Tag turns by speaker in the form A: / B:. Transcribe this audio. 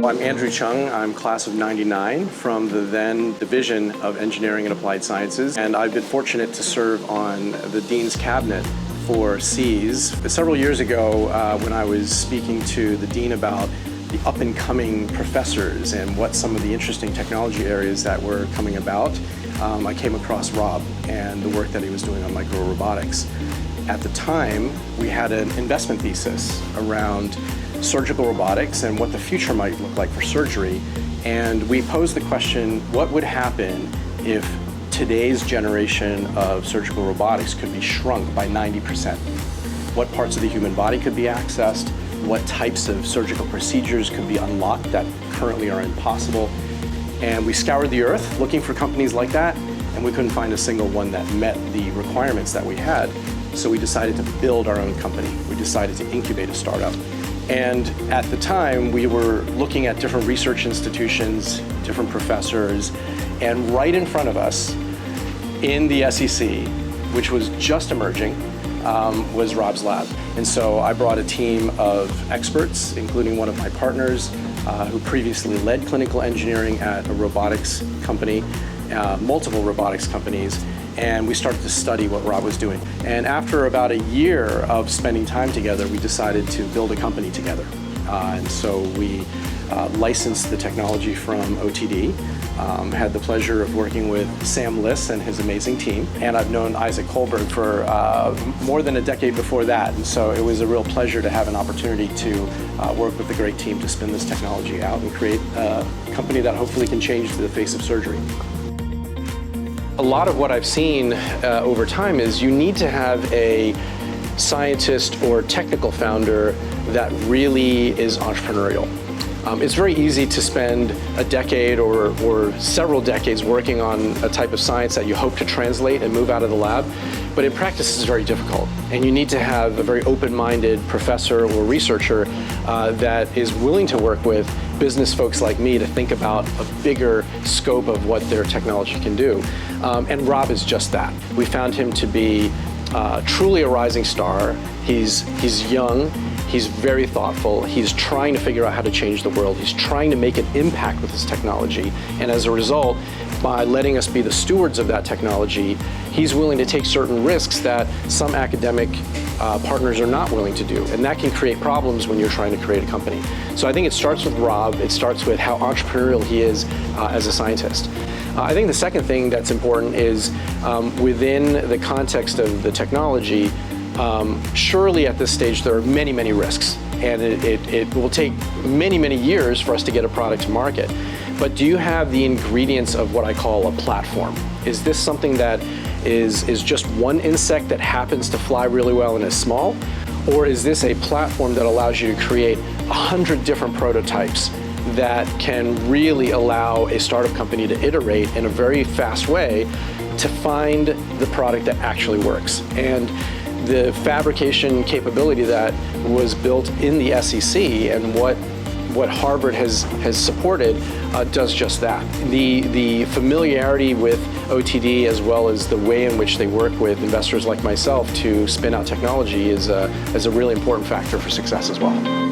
A: I'm Andrew Chung. I'm class of '99 from the then Division of Engineering and Applied Sciences, and I've been fortunate to serve on the Dean's Cabinet for SEAS. Several years ago, when I was speaking to the Dean about the up-and-coming professors and what some of the interesting technology areas that were coming about, I came across Rob and the work that he was doing on micro-robotics. At the time, we had an investment thesis around surgical robotics and what the future might look like for surgery. And we posed the question, what would happen if today's generation of surgical robotics could be shrunk by 90%? What parts of the human body could be accessed? What types of surgical procedures could be unlocked that currently are impossible? And we scoured the earth looking for companies like that, and we couldn't find a single one that met the requirements that we had. So we decided to build our own company. We decided to incubate a startup. And at the time, we were looking at different research institutions, different professors, and right in front of us, in the SEC, which was just emerging, was Rob's lab. And so I brought a team of experts, including one of my partners, who previously led clinical engineering at a robotics company, multiple robotics companies, and we started to study what Rob was doing. And after about a year of spending time together, we decided to build a company together. And so we licensed the technology from OTD, had the pleasure of working with Sam Liss and his amazing team. And I've known Isaac Kohlberg for more than a decade before that. And so it was a real pleasure to have an opportunity to work with the great team to spin this technology out and create a company that hopefully can change the face of surgery. A lot of what I've seen over time is you need to have a scientist or technical founder that really is entrepreneurial. It's very easy to spend a decade or several decades working on a type of science that you hope to translate and move out of the lab, but in practice it's very difficult. And you need to have a very open-minded professor or researcher that is willing to work with business folks like me to think about a bigger scope of what their technology can do. And Rob is just that. We found him to be truly a rising star. He's young. He's very thoughtful. He's trying to figure out how to change the world. He's trying to make an impact with his technology. And as a result, by letting us be the stewards of that technology, he's willing to take certain risks that some academic partners are not willing to do. And that can create problems when you're trying to create a company. So I think it starts with Rob. It starts with how entrepreneurial he is as a scientist. I think the second thing that's important is within the context of the technology, surely at this stage there are many, many risks, and it will take many, many years for us to get a product to market. But do you have the ingredients of what I call a platform? Is this something that is just one insect that happens to fly really well and is small? Or is this a platform that allows you to create 100 different prototypes that can really allow a startup company to iterate in a very fast way to find the product that actually works? And the fabrication capability that was built in the SEC and what Harvard has supported does just that. The familiarity with OTD as well as the way in which they work with investors like myself to spin out technology is a really important factor for success as well.